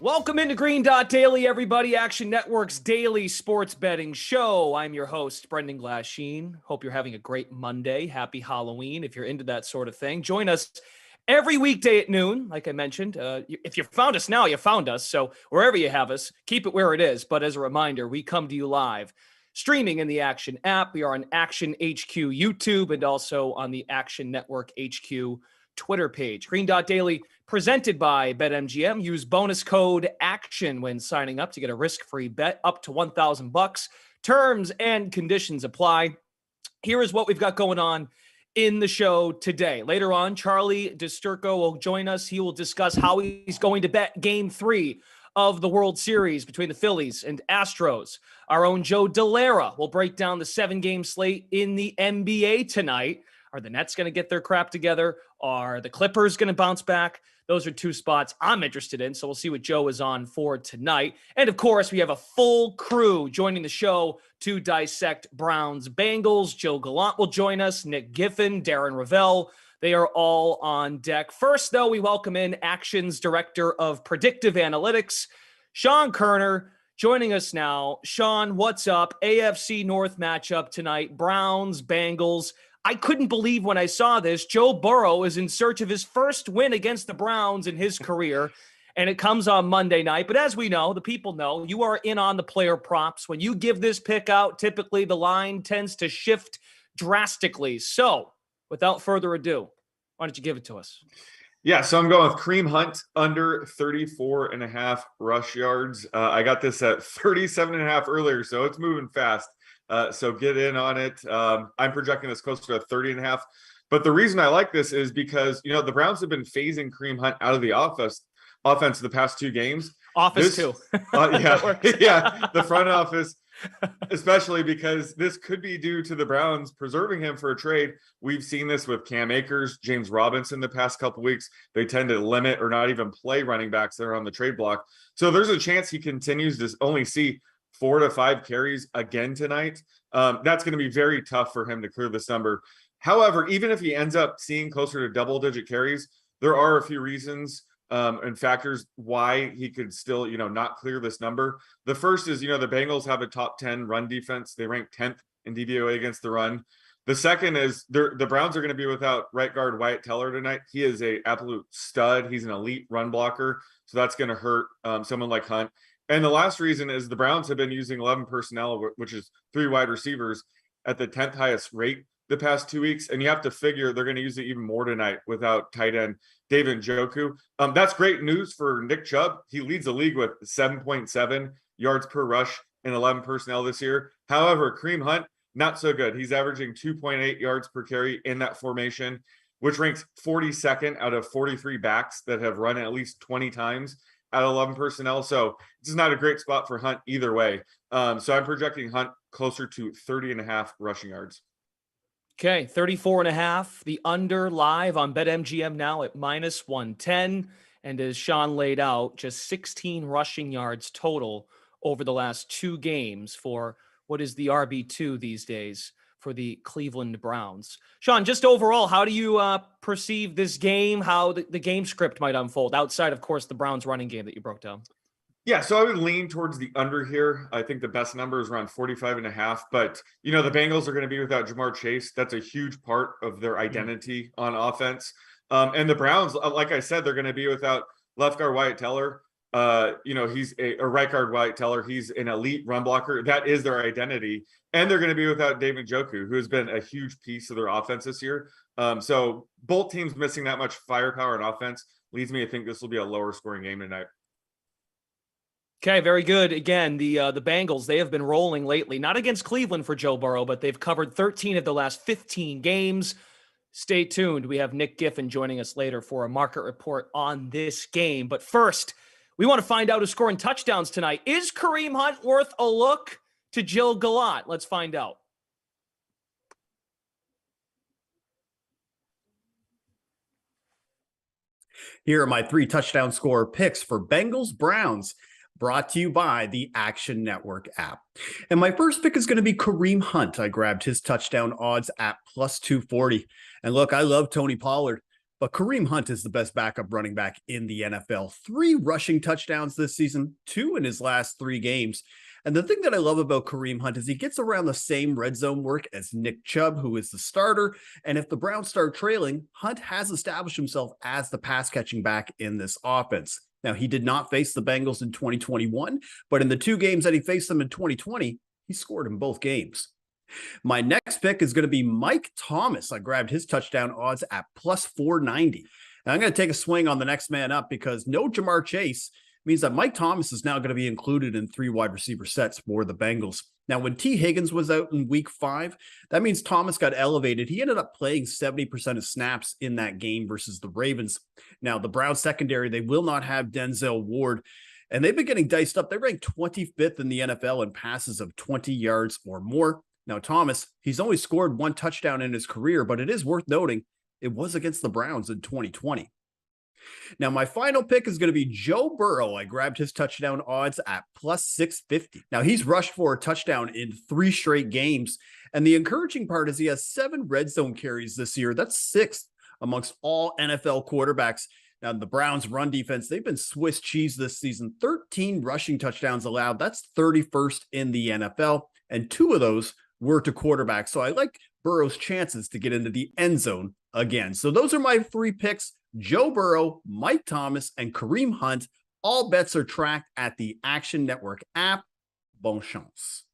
Welcome into Green Dot Daily, everybody. Action Network's daily sports betting show. I'm your host, Brendan Glasheen. Hope you're having a great Monday. Happy Halloween if you're into that sort of thing. Join us every weekday at noon, like I mentioned. If you found us now, you found us. So wherever you have us, keep it where it is. But as a reminder, we come to you live, streaming in the Action app. We are on Action HQ YouTube and also on the Action Network HQ Twitter page. Green Dot Daily, presented by BetMGM. Use bonus code ACTION when signing up to get a risk-free bet up to $1,000. Terms and conditions apply. Here is what we've got going on in the show today. Later on, Charlie DiSturco will join us. He will discuss how he's going to bet Game 3 of the World Series between the Phillies and Astros. Our own Joe Dellera will break down the 7-game slate in the NBA tonight. Are the Nets going to get their crap together? Are the Clippers going to bounce back? Those are two spots I'm interested in, so we'll see what Joe is on for tonight. And, of course, we have a full crew joining the show to dissect Browns Bengals. Joe Gallant will join us, Nick Giffen, Darren Rovell. They are all on deck. First, though, we welcome in Action's Director of Predictive Analytics, Sean Koerner, joining us now. Sean, what's up? AFC North matchup tonight, Browns, Bengals. I couldn't believe when I saw this. Joe Burrow is in search of his first win against the Browns in his career, and it comes on Monday night. But as we know, the people know, you are in on the player props. When you give this pick out, typically the line tends to shift drastically. So, without further ado, why don't you give it to us? Yeah, so I'm going with Kareem Hunt under 34.5 rush yards. I got this at 37.5 earlier, so it's moving fast. So get in on it. I'm projecting this closer to 30.5. But the reason I like this is because, the Browns have been phasing Kareem Hunt out of the offense the past 2 games. Too. Yeah, the front office, especially because this could be due to the Browns preserving him for a trade. We've seen this with Cam Akers, James Robinson the past couple weeks. They tend to limit or not even play running backs that are on the trade block. So there's a chance he continues to only see 4 to 5 carries again tonight. That's going to be very tough for him to clear this number. However, even if he ends up seeing closer to double-digit carries, there are a few reasons and factors why he could still, not clear this number. The first is, the Bengals have a top 10 run defense. They rank 10th in DVOA against the run. The second is the Browns are going to be without right guard Wyatt Teller tonight. He is an absolute stud. He's an elite run blocker, so that's going to hurt someone like Hunt. And the last reason is the Browns have been using 11 personnel, which is 3 wide receivers, at the 10th highest rate the past 2 weeks. And you have to figure they're going to use it even more tonight without tight end David Njoku. That's great news for Nick Chubb. He leads the league with 7.7 yards per rush in 11 personnel this year. However, Kareem Hunt, not so good. He's averaging 2.8 yards per carry in that formation, which ranks 42nd out of 43 backs that have run at least 20 times at 11 personnel. So this is not a great spot for Hunt either way. So I'm projecting Hunt closer to 30.5 rushing yards. Okay, 34.5. The under live on BetMGM now at -110. And as Sean laid out, just 16 rushing yards total over the last 2 games for what is the RB2 these days for the Cleveland Browns. Sean, just overall, how do you perceive this game, how the game script might unfold outside, of course, the Browns running game that you broke down? Yeah, so I would lean towards the under here. I think the best number is around 45.5. But, the Bengals are going to be without Jamar Chase. That's a huge part of their identity on offense. And the Browns, like I said, they're going to be without left guard Wyatt Teller. He's a right guard Wyatt Teller. He's an elite run blocker. That is their identity. And they're going to be without David Njoku, who has been a huge piece of their offense this year. So both teams missing that much firepower in offense leads me to think this will be a lower scoring game tonight. Okay, very good. Again, the Bengals, they have been rolling lately, not against Cleveland for Joe Burrow, but they've covered 13 of the last 15 games. Stay tuned. We have Nick Giffen joining us later for a market report on this game. But first, we want to find out who's scoring touchdowns tonight. Is Kareem Hunt worth a look to Joe Gallant? Let's find out. Here are my 3 touchdown scorer picks for Bengals Browns, brought to you by the Action Network app. And my first pick is going to be Kareem Hunt. I grabbed his touchdown odds at +240. And look, I love Tony Pollard. But Kareem Hunt is the best backup running back in the NFL. 3 rushing touchdowns this season, 2 in his last 3 games. And the thing that I love about Kareem Hunt is he gets around the same red zone work as Nick Chubb, who is the starter. And if the Browns start trailing, Hunt has established himself as the pass catching back in this offense. Now, he did not face the Bengals in 2021, but in the 2 games that he faced them in 2020, he scored in both games. My next pick is going to be Mike Thomas. I grabbed his touchdown odds at plus 490. And I'm going to take a swing on the next man up because no Jamar Chase means that Mike Thomas is now going to be included in 3 wide receiver sets for the Bengals. Now, when T. Higgins was out in week 5, that means Thomas got elevated. He ended up playing 70% of snaps in that game versus the Ravens. Now, the Browns secondary, they will not have Denzel Ward, and they've been getting diced up. They ranked 25th in the NFL in passes of 20 yards or more. Now, Thomas, he's only scored 1 touchdown in his career, but it is worth noting it was against the Browns in 2020. Now, my final pick is going to be Joe Burrow. I grabbed his touchdown odds at plus 650. Now, he's rushed for a touchdown in 3 straight games. And the encouraging part is he has 7 red zone carries this year. That's 6th amongst all NFL quarterbacks. Now, the Browns' run defense, they've been Swiss cheese this season. 13 rushing touchdowns allowed. That's 31st in the NFL. And 2 of those were to quarterbacks. So I like Burrow's chances to get into the end zone again. So those are my 3 picks: Joe Burrow, Mike Thomas, and Kareem Hunt. All bets are tracked at the Action Network app. Bon chance.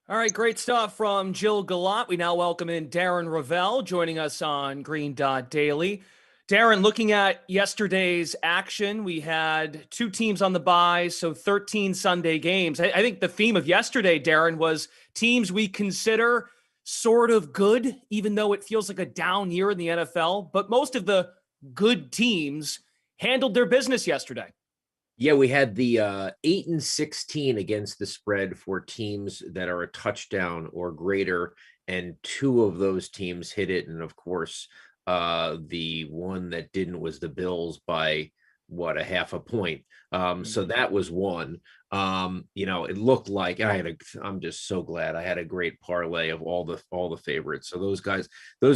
All right, great stuff from Jill Gallant. We now welcome in Darren Rovell joining us on Green Dot Daily. Darren, looking at yesterday's action, we had 2 teams on the bye, so 13 Sunday games. I think the theme of yesterday, Darren, was teams we consider sort of good, even though it feels like a down year in the NFL. But most of the good teams handled their business yesterday. Yeah, we had the 8-16 against the spread for teams that are a touchdown or greater, and 2 of those teams hit it. And of course, the one that didn't was the Bills by a half a point. So that was one. It looked like I'm just so glad I had a great parlay of all the favorites. So those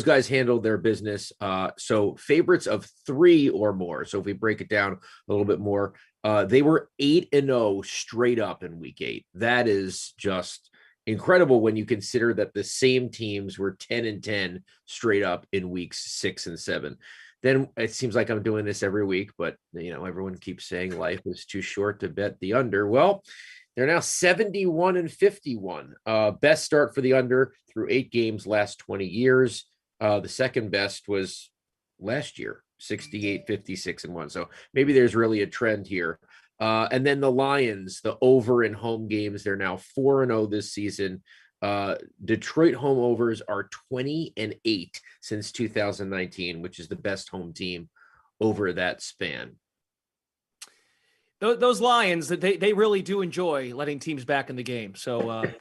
guys handled their business. So favorites of 3 or more. So if we break it down a little bit more, they were 8-0 straight up in week 8. That is just incredible when you consider that the same teams were 10-10 straight up in weeks 6 and 7. Then it seems like I'm doing this every week, but everyone keeps saying life is too short to bet the under. Well, they're now 71-51. Best start for the under through 8 games last 20 years. The second best was last year, 68-56-1. So maybe there's really a trend here. And then the Lions, the over in home games, they're now 4-0 this season. Detroit home overs are 20-8 since 2019, which is the best home team over that span. Those Lions, they really do enjoy letting teams back in the game. So I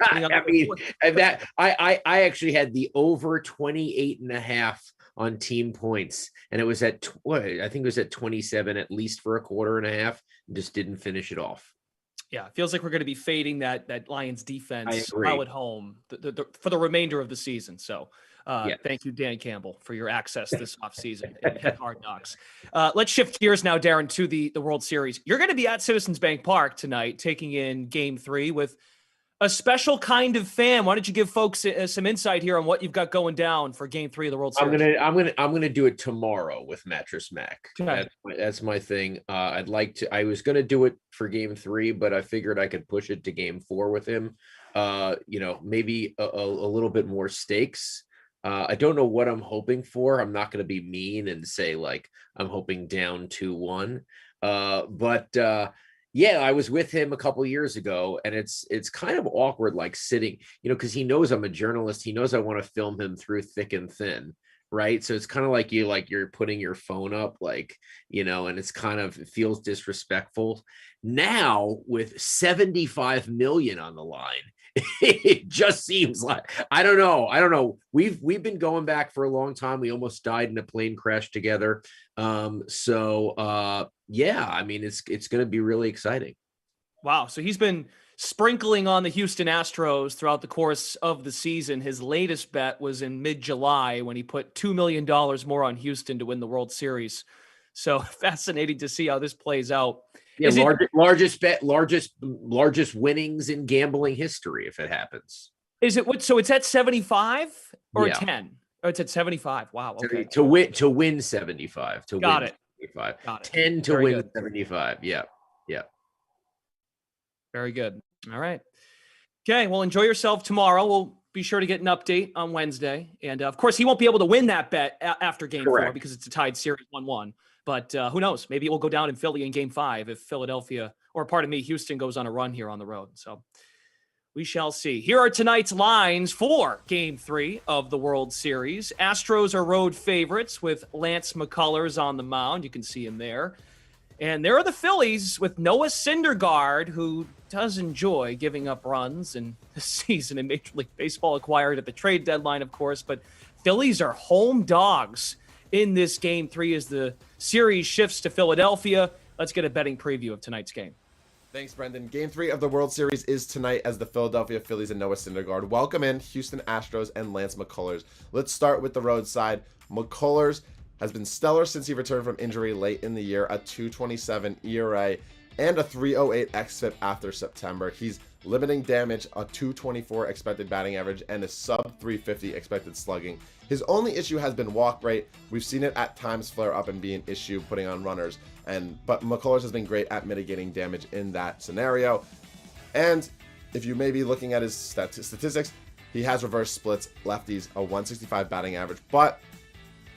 actually had the over 28.5 on team points, and it was at I think it was at 27 at least for a quarter and a half. Just didn't finish it off. Yeah, it feels like we're going to be fading that Lions defense while at home for the remainder of the season. So Yeah. Thank you, Dan Campbell, for your access this offseason at Hard Knocks. Let's shift gears now, Darren, to the World Series. You're going to be at Citizens Bank Park tonight, taking in Game 3 with a special kind of fan. Why don't you give folks some insight here on what you've got going down for Game 3 of the World Series? I'm gonna do it tomorrow with Mattress Mac. Okay. That's my thing. I was gonna do it for Game 3, but I figured I could push it to Game 4 with him. Maybe a little bit more stakes. I don't know what I'm hoping for. I'm not going to be mean and say like I'm hoping down 2-1. Yeah, I was with him a couple years ago, and it's kind of awkward, like sitting, because he knows I'm a journalist. He knows I want to film him through thick and thin, right? So it's kind of like you're putting your phone up, and it feels disrespectful. Now with 75 million on the line, it just seems like I don't know. We've been going back for a long time. We almost died in a plane crash together. Yeah, I mean it's going to be really exciting. Wow. So he's been sprinkling on the Houston Astros throughout the course of the season. His latest bet was in mid-July when he put $2 million more on Houston to win the World Series. So fascinating to see how this plays out. Yeah, largest bet, largest winnings in gambling history if it happens. Is it what? So it's at 75 or Yeah. 10? Oh, it's at 75. Wow. Okay. To win 75. Got it. 75. Got it. 10 to Very win good. 75. Yeah. Very good. All right. Okay. Well, enjoy yourself tomorrow. We'll be sure to get an update on Wednesday. And of course, he won't be able to win that bet after game 4 because it's a tied series 1-1. But who knows? Maybe it will go down in Philly in game 5 if Houston goes on a run here on the road. So we shall see. Here are tonight's lines for game 3 of the World Series. Astros are road favorites with Lance McCullers on the mound. You can see him there. And there are the Phillies with Noah Syndergaard, who does enjoy giving up runs in the season in Major League Baseball, acquired at the trade deadline, of course. But Phillies are home dogs in this game 3 as the series shifts to Philadelphia. Let's get a betting preview of tonight's game. Thanks, Brendan. Game 3 of the World Series is tonight as the Philadelphia Phillies and Noah Syndergaard welcome in Houston Astros and Lance McCullers. Let's start with the road side. McCullers has been stellar since he returned from injury late in the year, a 2.27 ERA and a 3.08 xFIP after September. He's limiting damage, a 2.24 expected batting average, and a sub 350 expected slugging. His only issue has been walk rate. We've seen it at times flare up and be an issue putting on runners, but McCullers has been great at mitigating damage in that scenario. And if you may be looking at his statistics, he has reverse splits, lefties, a 165 batting average, but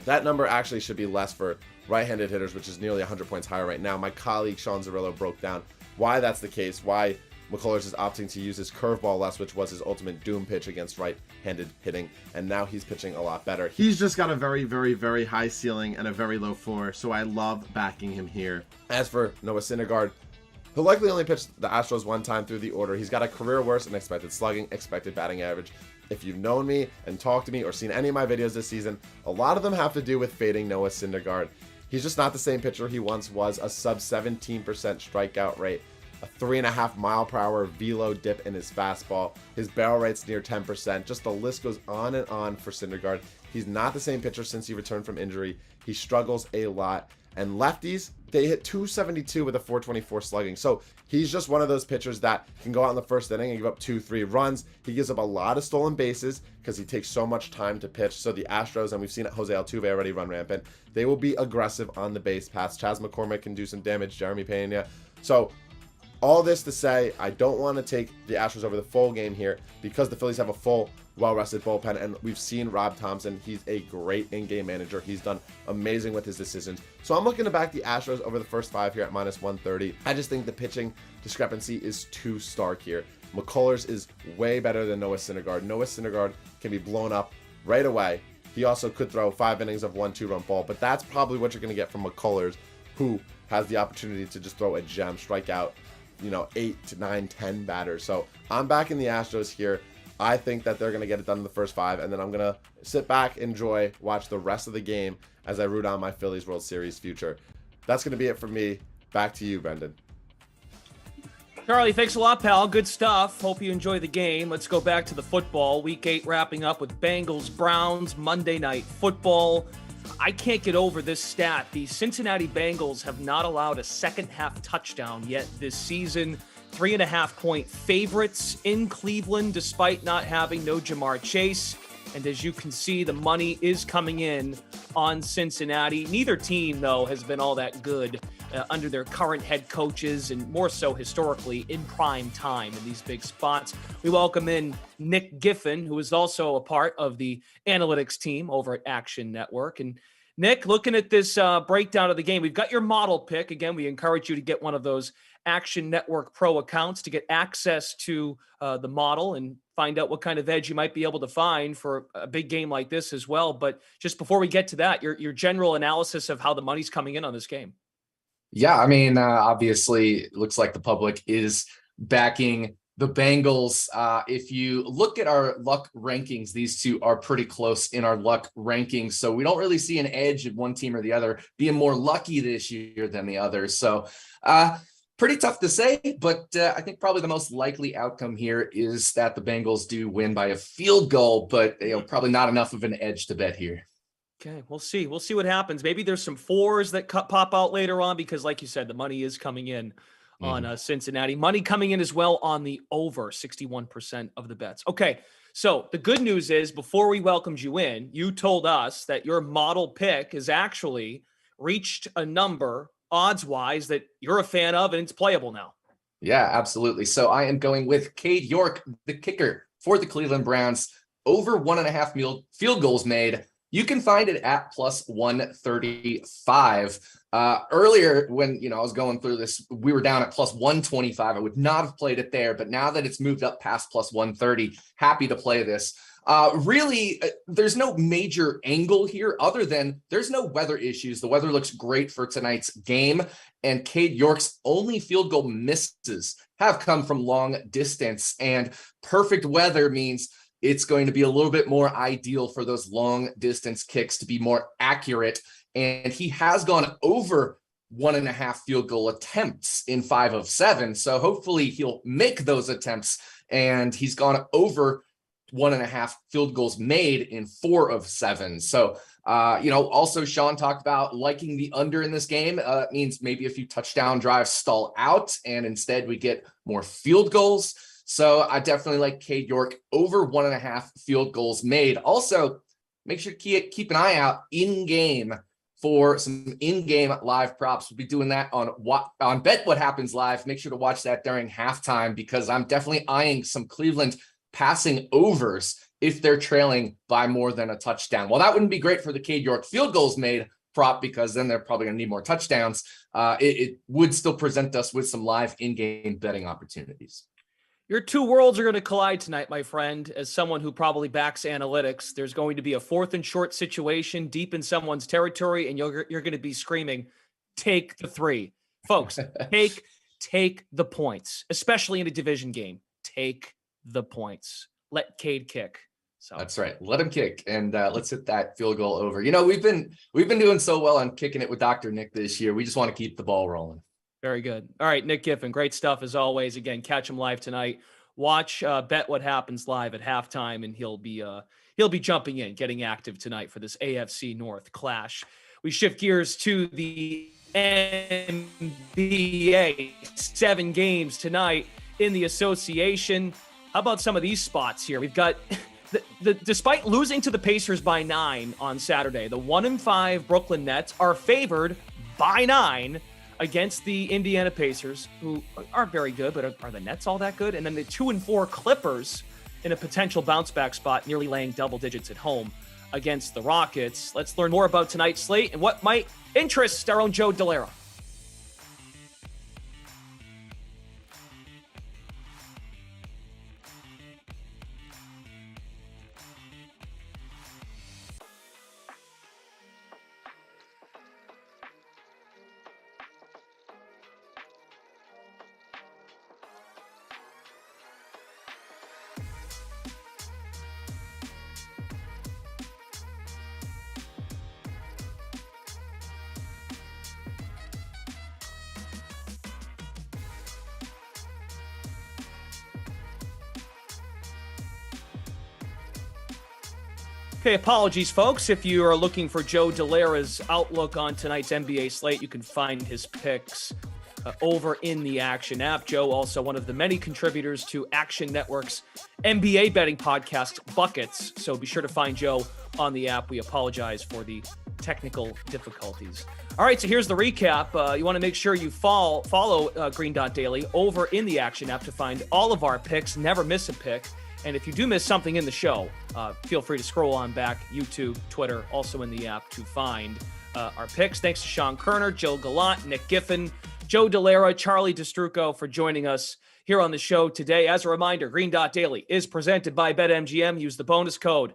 that number actually should be less for right-handed hitters, which is nearly 100 points higher right now. My colleague Sean Zerillo broke down why that's the case, why McCullers is opting to use his curveball less, which was his ultimate doom pitch against right-handed hitting, and now he's pitching a lot better. He's just got a very, very, very high ceiling and a very low floor, so I love backing him here. As for Noah Syndergaard, he'll likely only pitch the Astros one time through the order. He's got a career worst in expected slugging, expected batting average. If you've known me and talked to me or seen any of my videos this season, a lot of them have to do with fading Noah Syndergaard. He's just not the same pitcher he once was. A sub 17% strikeout rate, a 3.5 mile per hour velo dip in his fastball. His barrel rate's near 10%. Just the list goes on and on for Syndergaard. He's not the same pitcher since he returned from injury. He struggles a lot. And lefties, they hit 272 with a 424 slugging. So he's just one of those pitchers that can go out in the first inning and give up 2-3 runs. He gives up a lot of stolen bases because he takes so much time to pitch. So the Astros, and we've seen Jose Altuve already run rampant, they will be aggressive on the base paths. Chas McCormick can do some damage, Jeremy Pena. So all this to say, I don't want to take the Astros over the full game here because the Phillies have a full, well-rested bullpen, and we've seen Rob Thompson. He's a great in-game manager. He's done amazing with his decisions. So I'm looking to back the Astros over the first 5 here at -130. I just think the pitching discrepancy is too stark here. McCullers is way better than Noah Syndergaard. Noah Syndergaard can be blown up right away. He also could throw 5 innings of 1 2-run ball, but that's probably what you're going to get from McCullers, who has the opportunity to just throw a gem, strike out, 8 to 9, 10 batters. So I'm backing the Astros here. I think that they're going to get it done in the first 5, and then I'm going to sit back, enjoy, watch the rest of the game as I root on my Phillies World Series future. That's going to be it for me. Back to you, Brendan. Charlie, thanks a lot, pal. Good stuff. Hope you enjoy the game. Let's go back to the football. Week 8 wrapping up with Bengals, Browns, Monday Night Football. I can't get over this stat. The Cincinnati Bengals have not allowed a second-half touchdown yet this season. 3.5-point favorites in Cleveland, despite not having no Jamar Chase. And as you can see, the money is coming in on Cincinnati. Neither team, though, has been all that good under their current head coaches, and more so historically in prime time in these big spots. We welcome in Nick Giffen, who is also a part of the analytics team over at Action Network. And Nick, looking at this breakdown of the game, we've got your model pick. Again, we encourage you to get one of those Action Network Pro accounts to get access to the model and find out what kind of edge you might be able to find for a big game like this as well. But just before we get to that, your general analysis of how the money's coming in on this game. Yeah, I mean, obviously, it looks like the public is backing the Bengals. If you look at our luck rankings, these two are pretty close in our luck rankings. So we don't really see an edge of one team or the other being more lucky this year than the other. So Pretty tough to say, but I think probably the most likely outcome here is that the Bengals do win by a field goal, but probably not enough of an edge to bet here. Okay, we'll see. We'll see what happens. Maybe there's some fours that pop out later on because, like you said, the money is coming in on Cincinnati. Money coming in as well on the over 61% of the bets. Okay, so the good news is before we welcomed you in, you told us that your model pick has actually reached a number odds-wise that you're a fan of and it's playable now. Yeah, absolutely. So I am going with Cade York, the kicker for the Cleveland Browns, over 1.5 field goals made. You can find it at plus 135. Earlier, when I was going through this, we were down at plus 125. I would not have played it there, but now that it's moved up past plus 130, happy to play this. Really, there's no major angle here other than there's no weather issues. The weather looks great for tonight's game, and Cade York's only field goal misses have come from long distance, and perfect weather means it's going to be a little bit more ideal for those long distance kicks to be more accurate. And he has gone over 1.5 field goal attempts in 5 of 7. So hopefully he'll make those attempts, and he's gone over 1.5 field goals made in 4 of 7. So, also Sean talked about liking the under in this game. It means maybe a few touchdown drives stall out and instead we get more field goals. So I definitely like Cade York over 1.5 field goals made. Also, make sure to keep an eye out in game for some in-game live props. We'll be doing that on Bet What Happens Live. Make sure to watch that during halftime because I'm definitely eyeing some Cleveland passing overs if they're trailing by more than a touchdown. Well, that wouldn't be great for the Cade York field goals made prop because then they're probably going to need more touchdowns. It would still present us with some live in-game betting opportunities. Your two worlds are going to collide tonight, my friend. As someone who probably backs analytics, there's going to be a 4th and short situation deep in someone's territory, and you're going to be screaming, take the 3. Folks, take the points, especially in a division game. Take the points. Let Cade kick. So that's right. Let him kick, and let's hit that field goal over. We've been doing so well on kicking it with Dr. Nick this year. We just want to keep the ball rolling. Very good. All right, Nick Giffen, great stuff as always. Again, catch him live tonight. Watch Bet What Happens live at halftime, and he'll be jumping in, getting active tonight for this AFC North clash. We shift gears to the NBA. 7 games tonight in the association. How about some of these spots here? We've got despite losing to the Pacers by 9 on Saturday, the 1-5 Brooklyn Nets are favored by 9 against the Indiana Pacers, who aren't very good, but are the Nets all that good? And then the 2-4 Clippers in a potential bounce back spot, nearly laying double digits at home against the Rockets. Let's learn more about tonight's slate and what might interest our own Joe Delera. Okay, apologies, folks. If you are looking for Joe Delera's outlook on tonight's NBA slate, you can find his picks over in the Action app. Joe, also one of the many contributors to Action Network's NBA betting podcast, Buckets. So be sure to find Joe on the app. We apologize for the technical difficulties. All right, so here's the recap. You want to make sure you follow Green Dot Daily over in the Action app to find all of our picks. Never miss a pick. And if you do miss something in the show, feel free to scroll on back, YouTube, Twitter, also in the app to find our picks. Thanks to Sean Koerner, Jill Gallant, Nick Giffen, Joe Delera, Charlie Distrucco for joining us here on the show today. As a reminder, Green Dot Daily is presented by BetMGM. Use the bonus code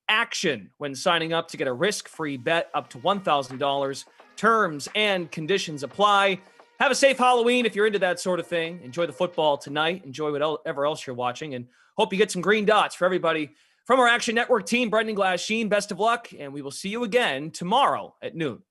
ACTION when signing up to get a risk-free bet up to $1,000. Terms and conditions apply. Have a safe Halloween if you're into that sort of thing. Enjoy the football tonight. Enjoy whatever else you're watching. And hope you get some green dots for everybody from our Action Network team. Brendan Glass, Sheen, best of luck. And we will see you again tomorrow at noon.